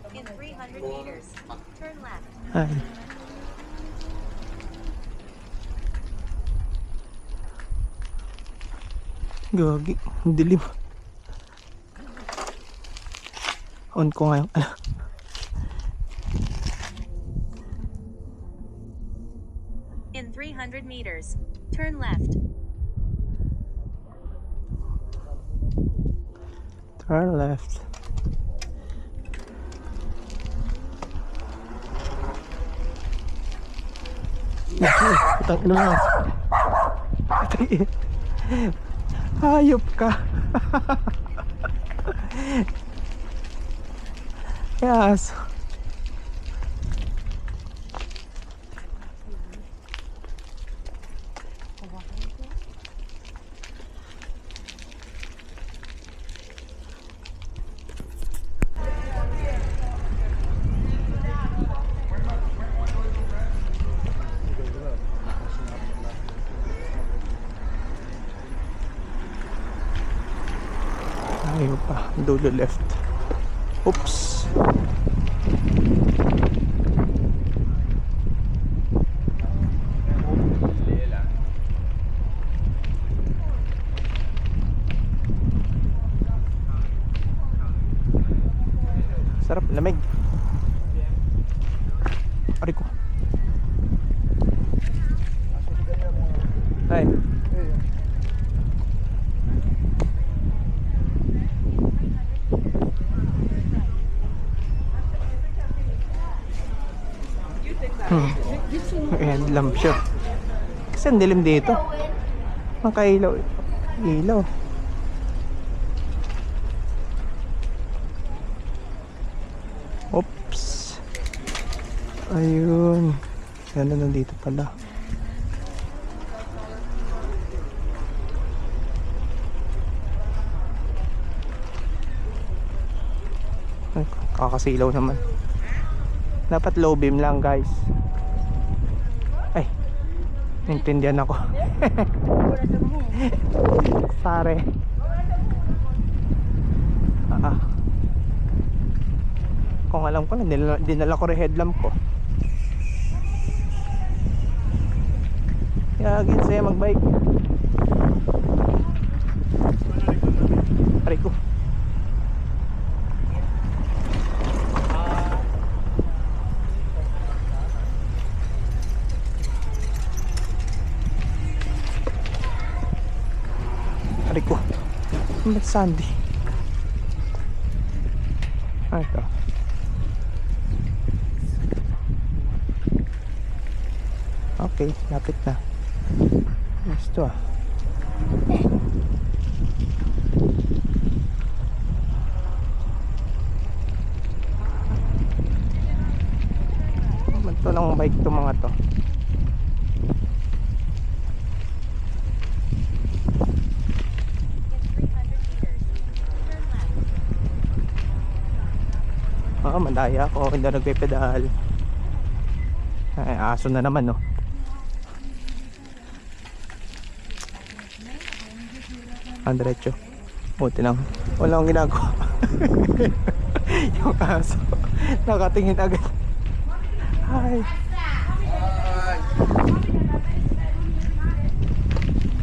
left. In 300 meters, turn left. Ay. Gagi, ang dilim. On ko ngayon. Ano? In 300 meters, turn left. Turn left. Putang ina lang. Hayop ka. Yes. Ayaw pa, dulo left. Oops. Sarap, lamig. Ari ko. Ay. Ayan, lamp siya. Kasi ang dilim dito. Makailaw. Ilaw. Oops. Ayun. Yan na nandito pala. Ay, kakasilaw naman. Dapat low beam lang, guys. Ay, naintindihan ako. Sare. Kung alam ko na, dinala ko rin headlamp ko. Yagin sa'yo magbike. Aray ko. Aray ko. Ba't sandy? Ah, ito. Okay, lapit na. Gusto ah. Ito lang bike to mga to. Madaya ako, hindi na nagpe-pedal. Ay, aso na naman, no. Diretso. Buti lang. Wala akong ginagawa. Yung aso nakatingin agad. Hi.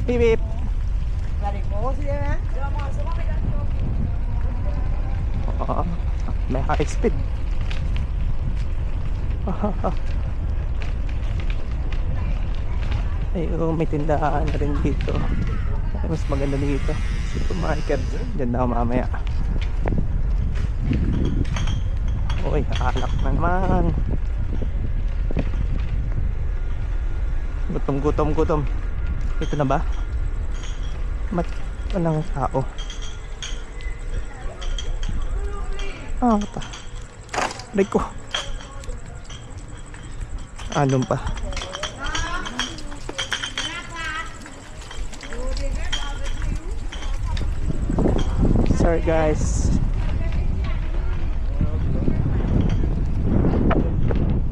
Beep beep. May high speed. Ay, may tindahan na rin dito. Ay, mas maganda dito. Supermarket. Diyan na ako mamaya. Uy, alak na naman. Gutom. Ito na ba? Walang tao. Ata. Aray ko. Anong pa? Sorry guys.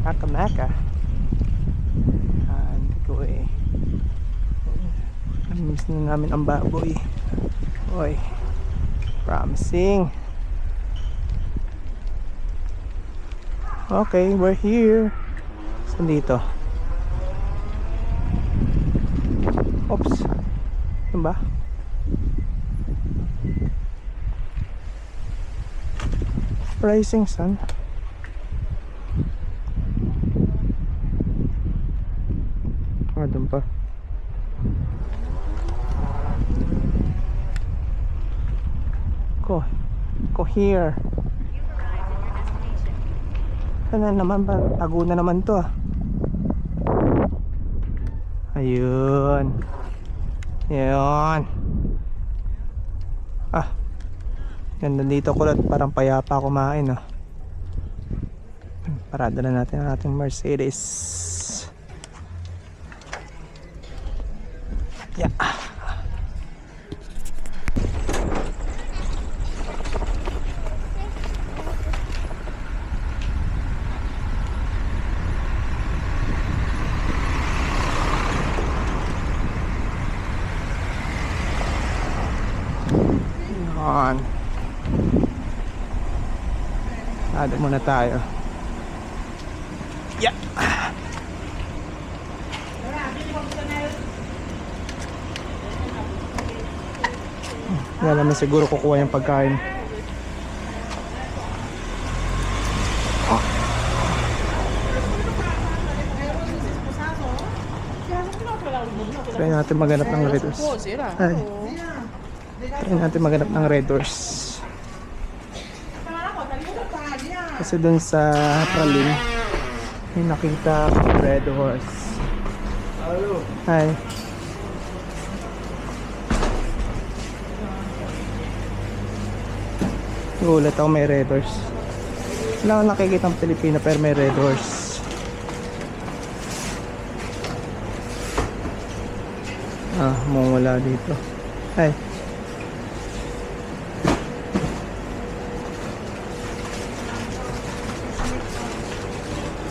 Maka. Hindi ko eh. Namiss na namin ang baboy. Oy. Promising. Okay, we're here. Saan dito? Oops. Ano ba? Rising sun. Doon pa. Ko here. You've arrived at your destination. Ano naman ba? Tago na naman to ah. Ayun. Ayun. Ah. Ganda dito kulot. Parang payapa kumain ah. Parada na natin ang ating Mercedes. Yeah. Yan. Ada muna tayo. Yeah. Wala naman siguro kukuha yung pagkain. Oh. Try natin maghanap ng red doors. Ay. Try natin maghanap ng red doors. Kasi dun sa Praline may nakita akong red horse. Hi. Gulat ako may red horse. Wala akong nakikita ng Pilipino pero may red horse. Wala dito. Ay.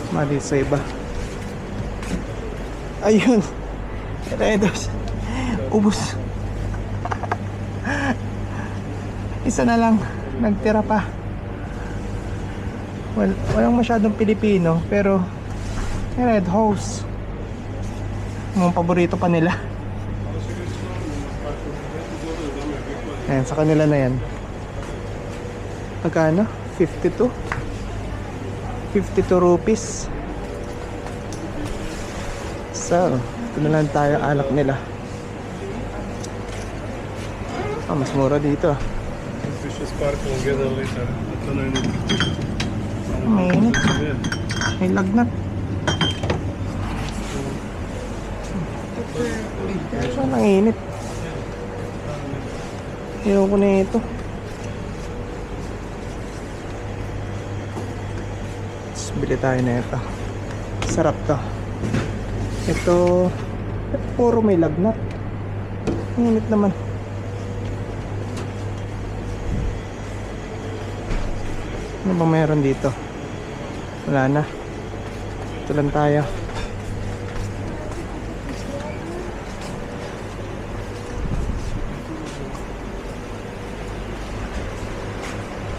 Mali sa iba. Ayun. Red horse. Ubus. Isa na lang. Nagtira pa. Walang masyadong Pilipino pero may red horse. Mga paborito pa nila. Ayan, sa kanila na yan. Magkano? 52? 52 rupees. So, ito na lang tayo alak nila. Mas mura dito. Fishes Park will get a later. Mainit. May lagnat. Saan ang init? Ayaw ko na ito. Bili tayo na ito. Sarap to. Ito puro may lagnat. Init naman. Ano ba meron dito? Wala na. Ito lang tayo.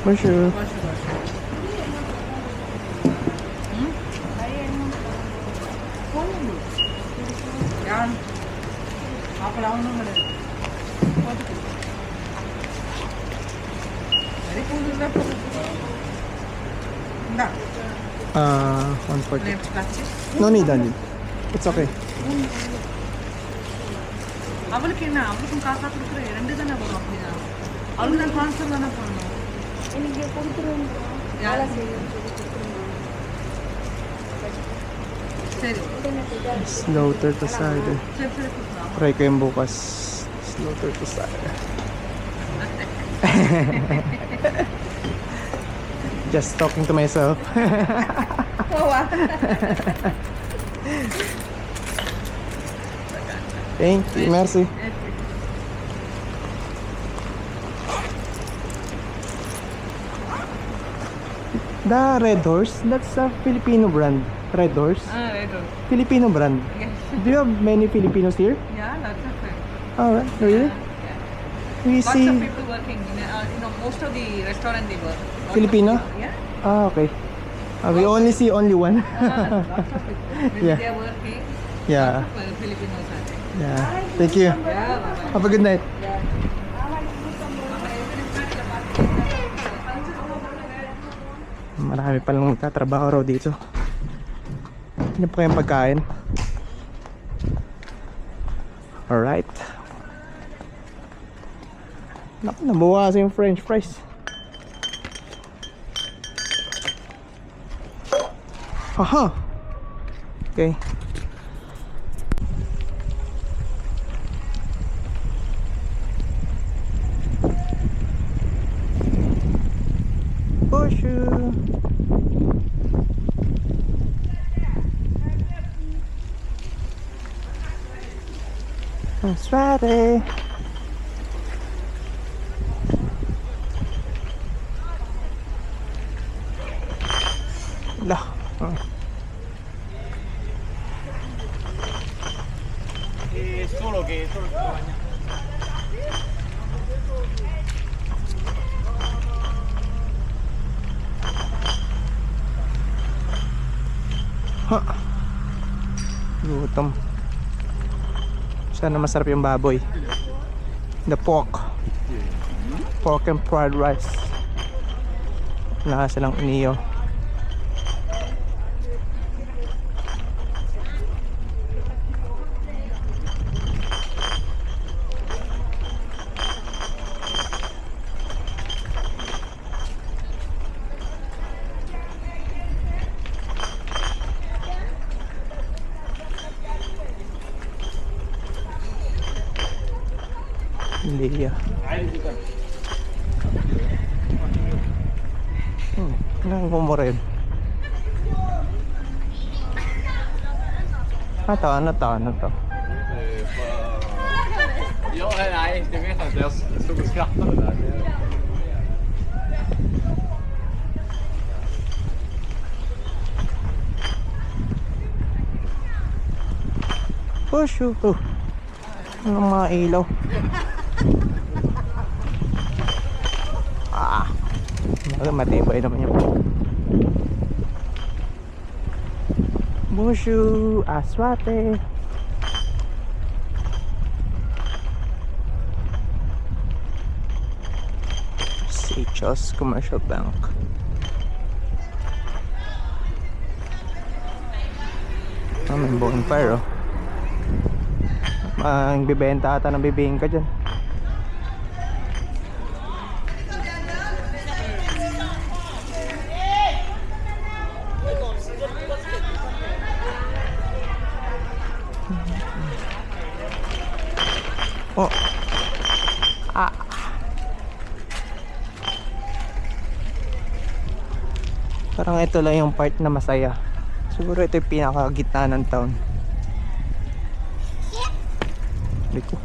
Bonjour. Yan. Apa lang naman eh. Dari pulo na po. Hindi. 140. Left plastic. No need, Dani. It's okay. அவளுக்கு என்ன அவளுக்கும் காசா கொடுக்குற ரெண்டு தானே வரும் அப்படின்னா அவளுக்கு நான் ட்ரான்ஸ்ஃபர் தானே பண்ணணும் எனக்கு கொடுத்துருவோம் யாரு சரி Slaughter to cider. சரி சரி கொடுக்கலாம் Try ko yung bukas. Slaughter to cider. Just talking to myself. Thank you. Merci. The Red Horse, that's a Filipino brand. Red Horse. right. Filipino brand. Yes. Do you have many Filipinos here? Yeah, lots of friends. Alright, really? Yeah. We Lots see of people working. Most of the restaurant they work. Lots of Filipino? people, yeah. Ah, okay. We only see only one. Lots of people. When Yeah. they are working, Yeah. Filipinos are there. Yeah. Thank you. Yeah, bye-bye. Have a good night. Marami palang magtatrabaho raw dito. Ano pa kayong pagkain? Alright. Naku, nabawasan yung french fries. Haha. Okay. Push you. That's right. Lah. Solo che Ha. Gutom. Sana masarap yung baboy. The pork. Pork and fried rice. Wala silang iniyo. Leia. Ano mo rin? Ano to? Ja, nej, det vet jag inte. Jag stod och skrattade där. Push you. Anong mga ilaw? Matibay naman yung Mushu Aswate. Sechos Commercial Bank. May bonfire oh. Bibenta ata ng bibingka dyan. Oh. Parang ito lang yung part na masaya. Siguro ito yung pinakagitna ng town. Dito.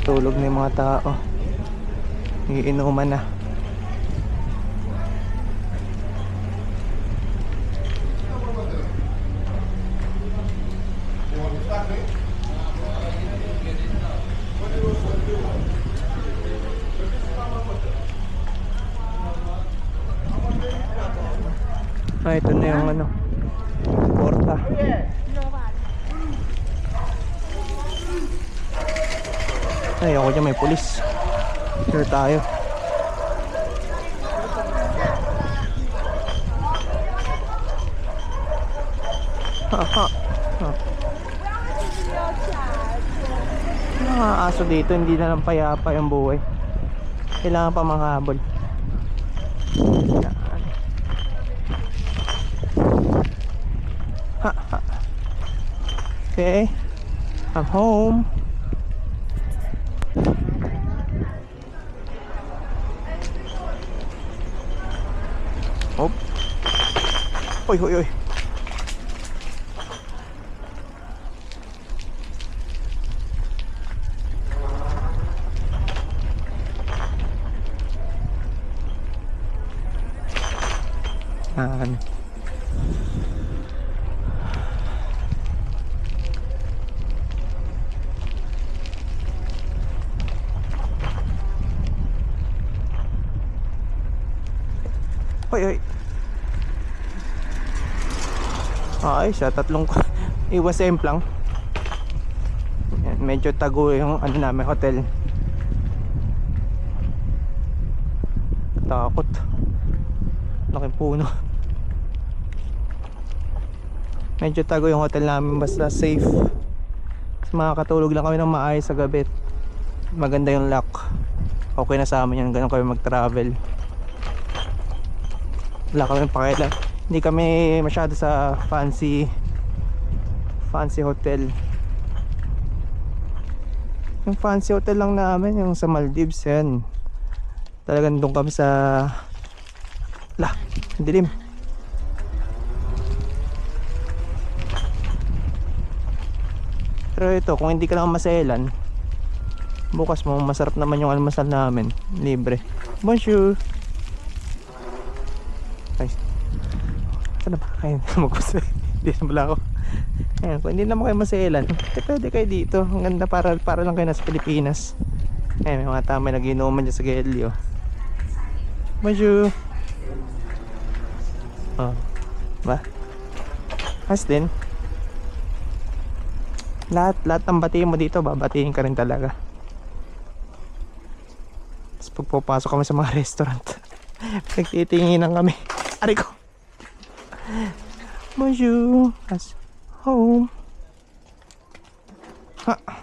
Tulog na yung mga tao. Iinuman na. Ito na yung ano, porta. Ay, ako dyan may pulis. Here tayo. Mga aso dito, hindi na lang payapa yung buhay. Kailangan pa manghabol. Okay, I'm home. Oh. Oy. Hoy, hoy. Ay, sa tatlong iwas lang. Yan, medyo tago yung ano namin, hotel. Takot. Laking puno. Medyo tago yung hotel namin, basta safe. Mas makakatulog lang kami ng maayos sa gabi. Maganda yung lock. Okay na sa amin yan, ganun kami mag-travel. Wala kami pakialam. Hindi kami masyado sa fancy hotel. Yung fancy hotel lang namin, yung sa Maldives yan. Talagang doon kami sa dilim. Pero ito, kung hindi ka lang maselan, bukas mo masarap naman yung almusal namin, libre. Bonjour. Ay, saan na ba? Ayun, magpusa. Hindi na pala ako. Ayan, kung hindi naman kayo maselan, pwede kayo dito. Ang ganda, para lang kayo nasa Pilipinas. Ayan, may mga tama nag-inuman dyan sa Gelio. Bonjour. Oh, ba? As din. Lahat ng batiin mo dito, babatiin ka rin talaga. Tapos pagpapasok kami sa mga restaurant, nagtitinginan kami. Ari ko. Bonjour. As home. Ha.